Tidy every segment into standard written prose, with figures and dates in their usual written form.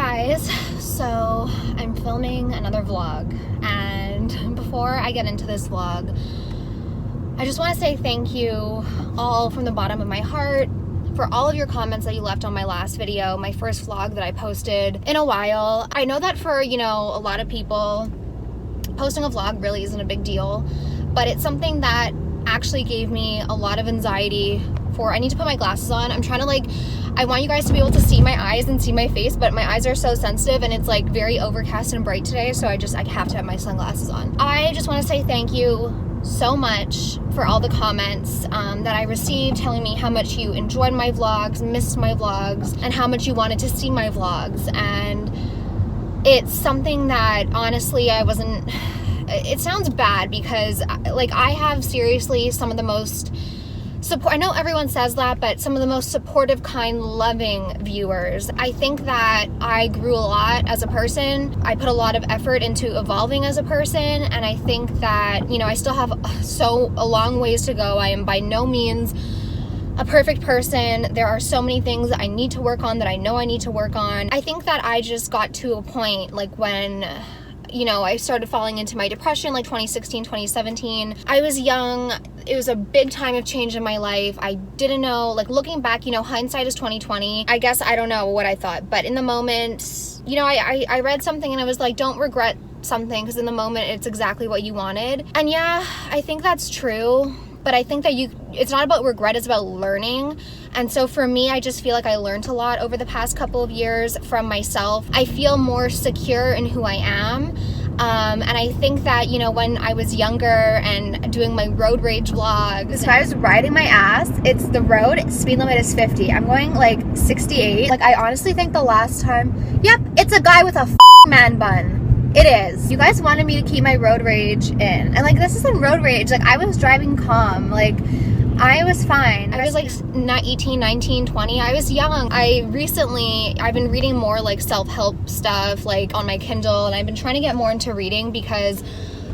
guys, so I'm filming another vlog, and before I get into this vlog, I just want to say thank you all from the bottom of my heart for all of your comments that you left on my last video, my first vlog that I posted in a while. I know that for, a lot of people, posting a vlog really isn't a big deal, but it's something that actually gave me a lot of anxiety for, I need to put my glasses on. I'm trying to I want you guys to be able to see my eyes and see my face, but my eyes are so sensitive and it's very overcast and bright today, so I have to have my sunglasses on. I just want to say thank you so much for all the comments that I received telling me how much you enjoyed my vlogs, missed my vlogs, and how much you wanted to see my vlogs. And it's something that honestly it sounds bad because I have seriously some of the most support. I know everyone says that, but some of the most supportive, kind, loving viewers. I think that I grew a lot as a person. I put a lot of effort into evolving as a person, and I think that, I still have a long ways to go. I am by no means a perfect person. There are so many things that I need to work on, that I know I need to work on. I think that I just got to a point when I started falling into my depression, 2016, 2017. I was young. It was a big time of change in my life. I didn't know, looking back, hindsight is 2020. I guess I don't know what I thought, but in the moment, I read something and I was don't regret something, because in the moment it's exactly what you wanted. And yeah, I think that's true. But I think that it's not about regret, it's about learning. And so for me, I just feel like I learned a lot over the past couple of years from myself. I feel more secure in who I am. And I think that, when I was younger and doing my road rage vlogs, this guy was riding my ass. It's the road, speed limit is 50. I'm going 68. I honestly think the last time, yep, it's a guy with a man bun. It is. You guys wanted me to keep my road rage in. And this isn't road rage. I was driving calm. I was fine. I was 18, 19, 20. I was young. I've been reading more self-help stuff on my Kindle, and I've been trying to get more into reading because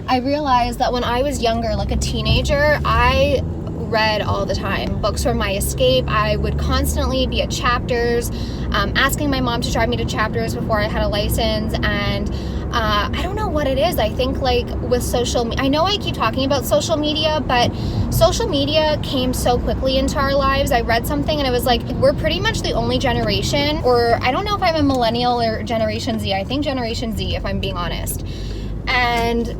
I realized that when I was younger, a teenager, I read all the time. Books were my escape. I would constantly be at Chapters, asking my mom to drive me to Chapters before I had a license. And I don't know what it is. I think with social media, I know I keep talking about social media, but social media came so quickly into our lives. I read something and it was we're pretty much the only generation, or I don't know if I'm a millennial or Generation Z. I think Generation Z, if I'm being honest. And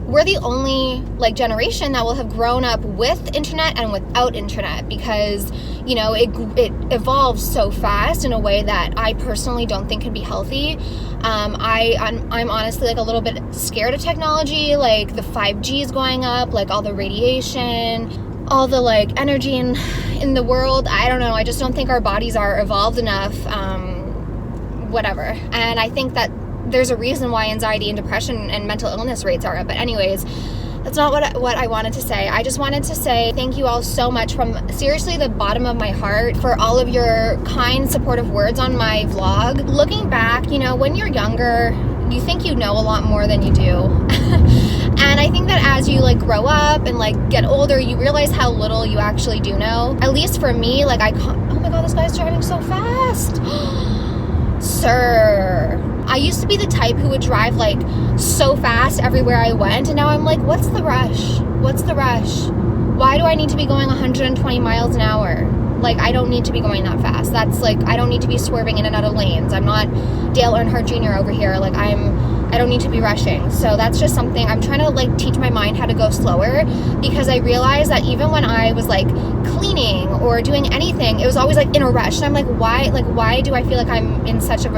we're the only generation that will have grown up with internet and without internet, because it evolves so fast in a way that I personally don't think can be healthy. I'm honestly a little bit scared of technology, the 5G is going up, all the radiation, all the energy in the world. I don't know, I just don't think our bodies are evolved enough, whatever. And I think that there's a reason why anxiety and depression and mental illness rates are up. But anyways, that's not what I wanted to say. I just wanted to say thank you all so much from seriously the bottom of my heart for all of your kind, supportive words on my vlog. Looking back, when you're younger, you think you know a lot more than you do. And I think that as you grow up and get older, you realize how little you actually do know. At least for me, oh my God, this guy's driving so fast. Sir. I used to be the type who would drive so fast everywhere I went, and now I'm what's the rush? What's the rush? Why do I need to be going 120 miles an hour? I don't need to be going that fast. That's I don't need to be swerving in and out of lanes. I'm not Dale Earnhardt Jr. over here. I don't need to be rushing. So that's just something I'm trying to teach my mind how to go slower, because I realized that even when I was cleaning or doing anything, it was always in a rush. And I'm why do I feel I'm in such a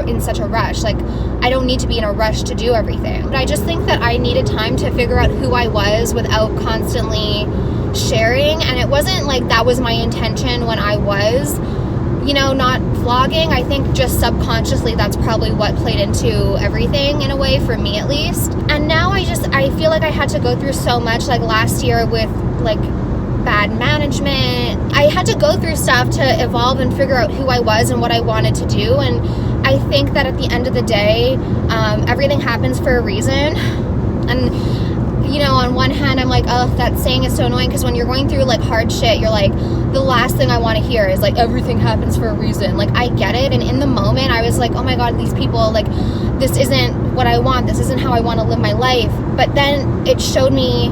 rush? I don't need to be in a rush to do everything. But I just think that I needed time to figure out who I was without constantly sharing. And it wasn't that was my intention when I was not vlogging. I think just subconsciously that's probably what played into everything, in a way, for me at least. And now I feel I had to go through so much last year with bad management. I had to go through stuff to evolve and figure out who I was and what I wanted to do. And I think that at the end of the day, everything happens for a reason. And on one hand, I'm oh, that saying is so annoying, because when you're going through hard shit, you're the last thing I want to hear is like, everything happens for a reason. Like, I get it, and in the moment I was like, oh my god, these people, like, this isn't what I want, this isn't how I want to live my life. But then it showed me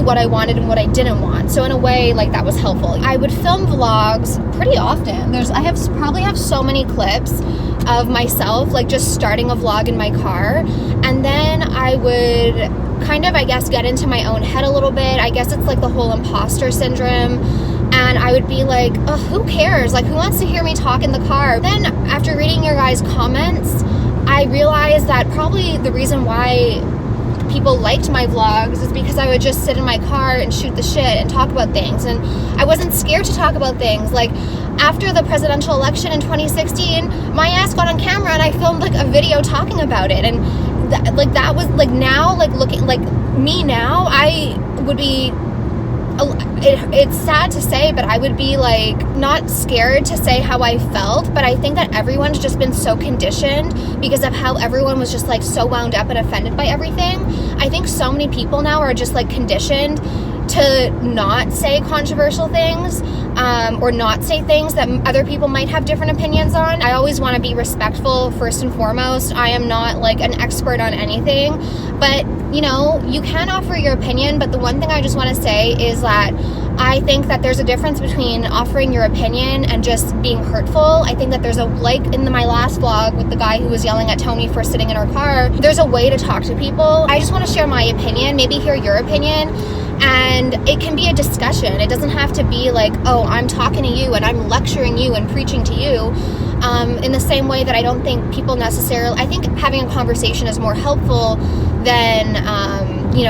what I wanted and what I didn't want. So in a way, like, that was helpful. I would film vlogs pretty often. I probably have so many clips of myself, like, just starting a vlog in my car, and then I would kind of, I guess, get into my own head a little bit. I guess it's like the whole imposter syndrome, and I would be like, oh, who cares? Like, who wants to hear me talk in the car? Then after reading your guys' comments, I realized that probably the reason why people liked my vlogs is because I would just sit in my car and shoot the shit and talk about things, and I wasn't scared to talk about things. Like, after the presidential election in 2016, my ass got on camera and I filmed like a video talking about it, and that was like, now, like, looking like me now, I would be, it's sad to say, but I would be like not scared to say how I felt. But I think that everyone's just been so conditioned because of how everyone was just like so wound up and offended by everything. I think so many people now are just like conditioned to not say controversial things, or not say things that other people might have different opinions on. I always want to be respectful first and foremost. I am not like an expert on anything, but you know, you can offer your opinion. But the one thing I just want to say is that I think that there's a difference between offering your opinion and just being hurtful. I think that there's like in my last vlog with the guy who was yelling at Tony for sitting in her car, there's a way to talk to people. I just want to share my opinion, maybe hear your opinion, and it can be a discussion. It doesn't have to be like, oh, I'm talking to you and I'm lecturing you and preaching to you. In the same way that I don't think people necessarily, I think having a conversation is more helpful than,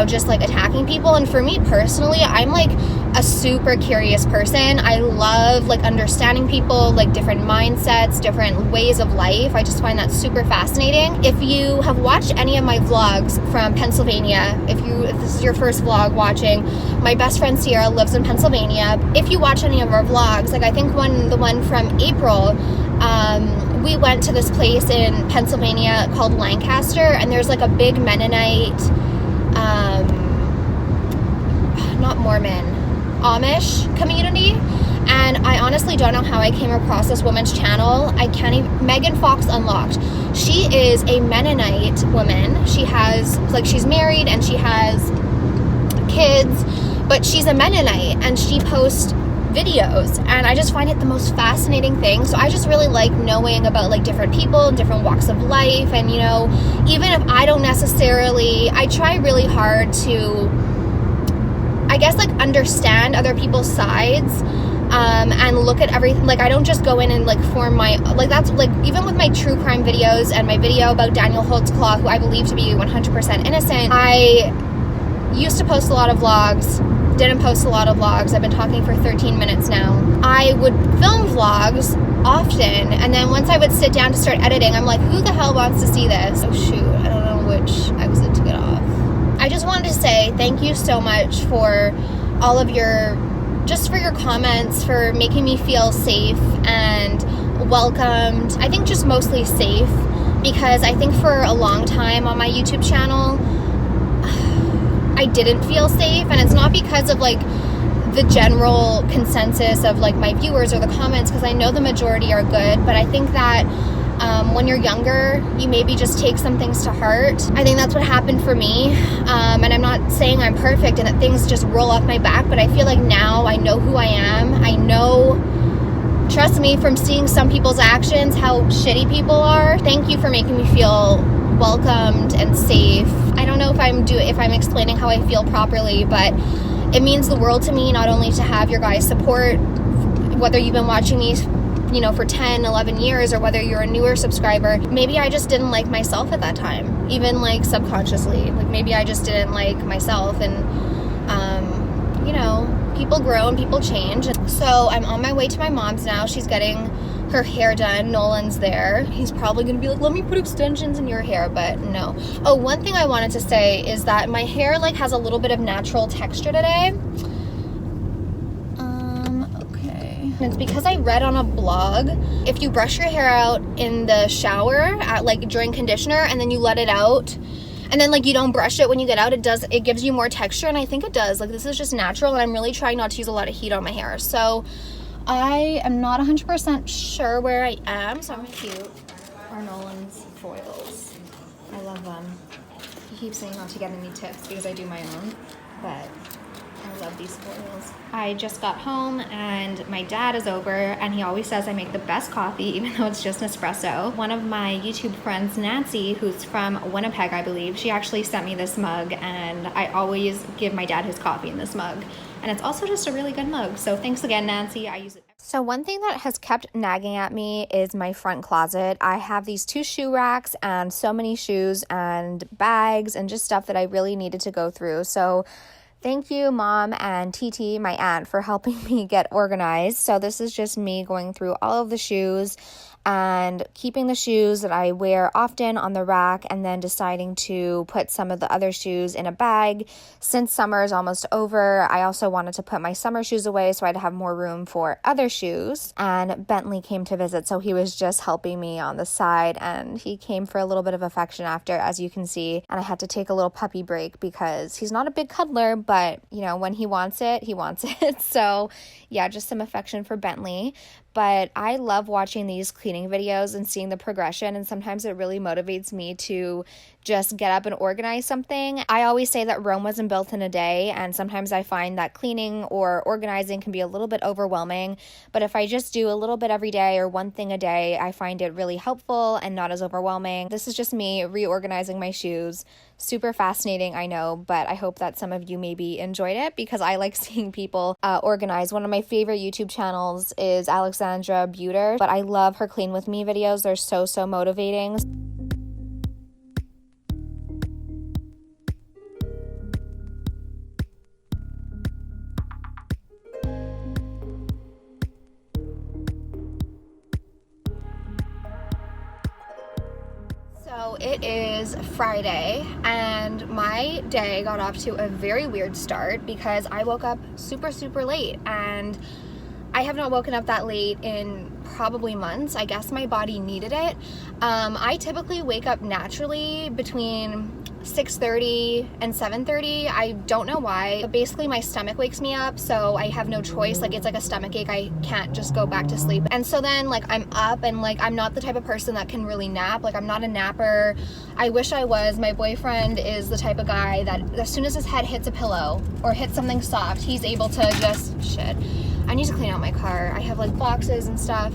just like attacking people. And for me personally, I'm like a super curious person. I love like understanding people, like different mindsets, different ways of life. I just find that super fascinating. If you have watched any of my vlogs from Pennsylvania, if this is your first vlog watching, my best friend Sierra lives in Pennsylvania. If you watch any of our vlogs, like I think the one from April, we went to this place in Pennsylvania called Lancaster, and there's like a big Mennonite, not Mormon, Amish community. And I honestly don't know how I came across this woman's channel. I can't even, Megan Fox Unlocked. She is a Mennonite woman. She has, like, she's married and she has kids, but she's a Mennonite and she posts videos, and I just find it the most fascinating thing. So I just really like knowing about like different people, different walks of life, and you know, even if I don't necessarily, I try really hard to, I guess, like understand other people's sides, and look at everything. Like I don't just go in and like form my, like that's like, even with my true crime videos and my video about Daniel Holtzclaw, who I believe to be 100% innocent, I used to post a lot of vlogs, didn't post a lot of vlogs. I've been talking for 13 minutes now. I would film vlogs often, and then once I would sit down to start editing, I'm like, who the hell wants to see this? Oh shoot, I don't know which exit to get off. I just wanted to say thank you so much for all of your, just for your comments, for making me feel safe and welcomed. I think just mostly safe, because I think for a long time on my YouTube channel, I didn't feel safe, and it's not because of like the general consensus of like my viewers or the comments, because I know the majority are good, but I think that when you're younger, you maybe just take some things to heart. I think that's what happened for me, and I'm not saying I'm perfect and that things just roll off my back, but I feel like now I know who I am. I know, trust me, from seeing some people's actions, how shitty people are. Thank you for making me feel welcomed and safe. I don't know if I'm explaining how I feel properly, but it means the world to me, not only to have your guys' support, whether you've been watching me, you know, for 10, 11 years, or whether you're a newer subscriber. Maybe I just didn't like myself at that time, even like subconsciously. Like maybe I just didn't like myself, and you know, people grow and people change. So I'm on my way to my mom's now. She's getting her hair done. Nolan's there. He's probably gonna be like, let me put extensions in your hair, but no. Oh, one thing I wanted to say is that my hair like has a little bit of natural texture today. Okay. It's because I read on a blog, if you brush your hair out in the shower at like during conditioner and then you let it out and then like you don't brush it when you get out, it gives you more texture, and I think it does. Like, this is just natural, and I'm really trying not to use a lot of heat on my hair. So I am not 100% sure where I am. So I'm cute. Are Nolan's foils. I love them. He keeps saying not to get any tips because I do my own, but I love these foils. I just got home and my dad is over, and he always says I make the best coffee even though it's just Nespresso. One of my YouTube friends, Nancy, who's from Winnipeg, I believe, she actually sent me this mug, and I always give my dad his coffee in this mug. And it's also just a really good mug. So thanks again, Nancy. I use it. So one thing that has kept nagging at me is my front closet. I have these 2 shoe racks and so many shoes and bags and just stuff that I really needed to go through. So thank you, Mom and TT, my aunt, for helping me get organized. So this is just me going through all of the shoes and keeping the shoes that I wear often on the rack, and then deciding to put some of the other shoes in a bag. Since summer is almost over, I also wanted to put my summer shoes away so I'd have more room for other shoes. And Bentley came to visit, so he was just helping me on the side, and he came for a little bit of affection after, as you can see. And I had to take a little puppy break because he's not a big cuddler, but you know, when he wants it, he wants it. So yeah, just some affection for Bentley. But I love watching these cleaning videos and seeing the progression, and sometimes it really motivates me to just get up and organize something. I always say that Rome wasn't built in a day, and sometimes I find that cleaning or organizing can be a little bit overwhelming, but if I just do a little bit every day or one thing a day, I find it really helpful and not as overwhelming. This is just me reorganizing my shoes. Super fascinating, I know, but I hope that some of you maybe enjoyed it because I like seeing people organize. One of my favorite YouTube channels is Alexandra Buter, but I love her Clean With Me videos. They're so motivating. So it is Friday, and my day got off to a very weird start because I woke up super late, and I have not woken up that late in probably months. I guess my body needed it. I typically wake up naturally between 6:30 and 7:30. I don't know why, but basically my stomach wakes me up, so I have no choice. Like, it's like a stomach ache. I can't just go back to sleep. And so then like I'm up, and like I'm not the type of person that can really nap. Like, I'm not a napper. I wish I was. My boyfriend is the type of guy that as soon as his head hits a pillow or hits something soft, he's able to just shit. I need to clean out my car. I have like boxes and stuff.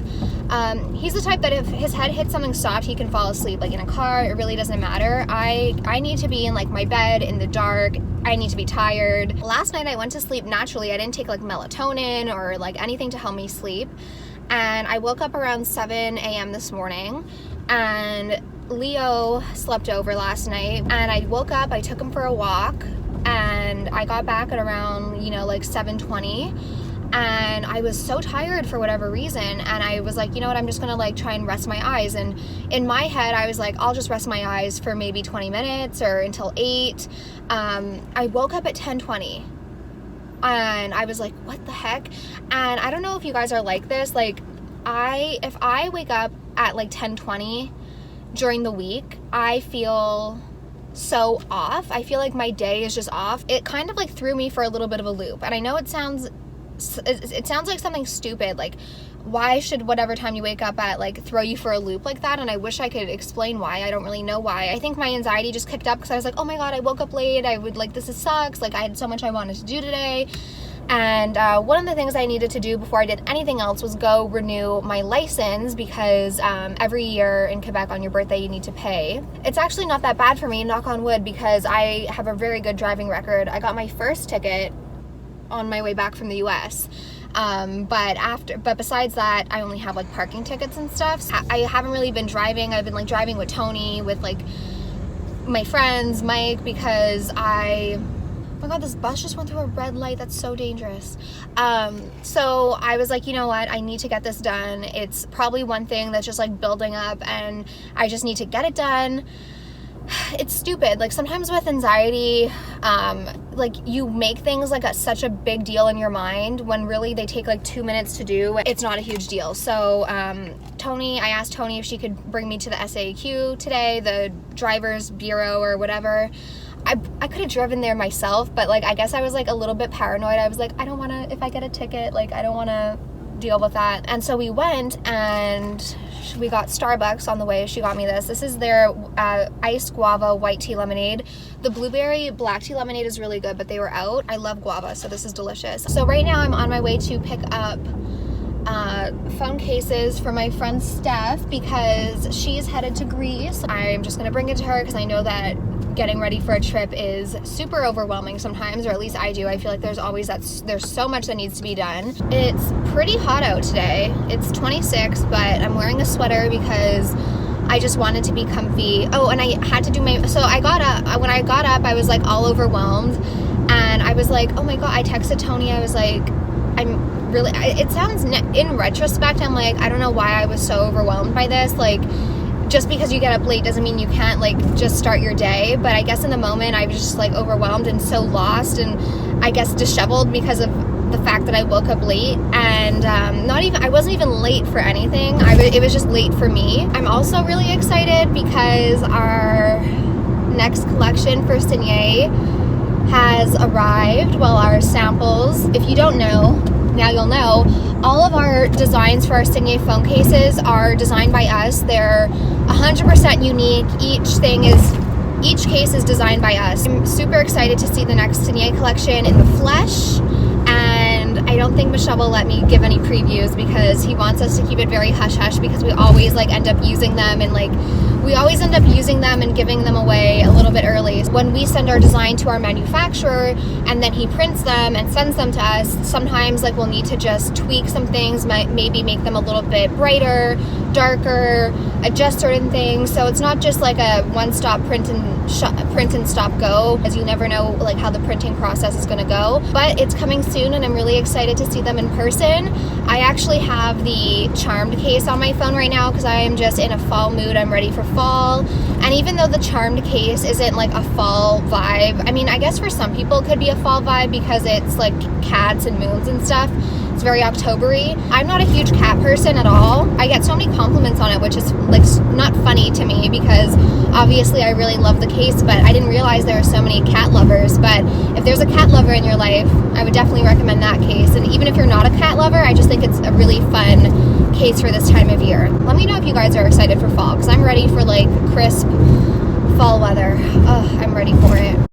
He's the type that if his head hits something soft, he can fall asleep. Like, in a car, it really doesn't matter. I need to be in like my bed in the dark. I need to be tired. Last night I went to sleep naturally. I didn't take like melatonin or like anything to help me sleep. And I woke up around 7 a.m. this morning, and Leo slept over last night, and I woke up, I took him for a walk, and I got back at around, like 7:20. And I was so tired for whatever reason, and I was like, you know what, I'm just gonna like try and rest my eyes. And in my head I was like, I'll just rest my eyes for maybe 20 minutes or until 8. I woke up at 10:20, and I was like, what the heck? And I don't know if you guys are like this. Like, if I wake up at like 10:20 during the week, I feel so off. I feel like my day is just off. It kind of like threw me for a little bit of a loop, and I know it sounds like something stupid, like why should whatever time you wake up at like throw you for a loop like that? And I wish I could explain why. I don't really know why. I think my anxiety just kicked up because I was like, oh my god, I woke up late. I would like, this sucks. Like, I had so much I wanted to do today. And one of the things I needed to do before I did anything else was go renew my license, because every year in Quebec on your birthday you need to pay. It's actually not that bad for me, knock on wood, because I have a very good driving record. I got my first ticket on my way back from the US. But besides that, I only have like parking tickets and stuff. So I haven't really been driving. I've been like driving with Tony, with like my friends, Mike, because oh my god, this bus just went through a red light. That's so dangerous. So I was like, you know what? I need to get this done. It's probably one thing that's just like building up, and I just need to get it done. it's stupid. Like sometimes with anxiety, like you make things like such a big deal in your mind when really they take like 2 minutes to do. It's not a huge deal. So I asked Tony if she could bring me to the SAQ today, the driver's bureau or whatever. I could have driven there myself, but like I guess I was like a little bit paranoid. I was like, I don't want to, if I get a ticket, like I don't want to deal with that. And so we went and we got Starbucks on the way. She got me this. This is their iced guava white tea lemonade. The blueberry black tea lemonade is really good, but they were out. I love guava, so this is delicious. So right now I'm on my way to pick up phone cases for my friend Steph because she's headed to Greece. I'm just gonna bring it to her because I know that getting ready for a trip is super overwhelming sometimes, or at least I do. I feel like there's so much that needs to be done. It's pretty hot out today. It's 26, but I'm wearing a sweater because I just wanted to be comfy. Oh, and I had to do so I got up, when I got up, I was like all overwhelmed, and I was like, oh my God, I texted Tony, I was like, it sounds, in retrospect, I'm like, I don't know why I was so overwhelmed by this, like, just because you get up late doesn't mean you can't like just start your day. But I guess in the moment I was just like overwhelmed and so lost and I guess disheveled because of the fact that I woke up late, and I wasn't even late for anything. It was just late for me. I'm also really excited because our next collection for Signet has arrived. Well, our samples, if you don't know, now you'll know. All of our designs for our Signet phone cases are designed by us. They're 100% unique. Each case is designed by us. I'm super excited to see the next Signet collection in the flesh, and I don't think Michelle will let me give any previews because he wants us to keep it very hush-hush because we always end up using them and giving them away a little bit early. When we send our design to our manufacturer and then he prints them and sends them to us, sometimes we'll need to just tweak some things, maybe make them a little bit brighter, darker, adjust certain things. So it's not just like a one-stop print and stop go, as you never know how the printing process is going to go. But it's coming soon and I'm really excited to see them in person. I actually have the Charmed case on my phone right now because I am just in a fall mood. I'm ready for fall. And even though the Charmed case isn't like a fall vibe, I mean, I guess for some people it could be a fall vibe because it's like cats and moons and stuff. It's very October-y. I'm not a huge cat person at all. I get so many compliments on it, which is not funny to me because obviously I really love the case, but I didn't realize there are so many cat lovers. But if there's a cat lover in your life, I would definitely recommend that case. And even if you're not a cat lover, I just think it's a really fun case for this time of year. Let me know if you guys are excited for fall because I'm ready for crisp fall weather. Oh, I'm ready for it.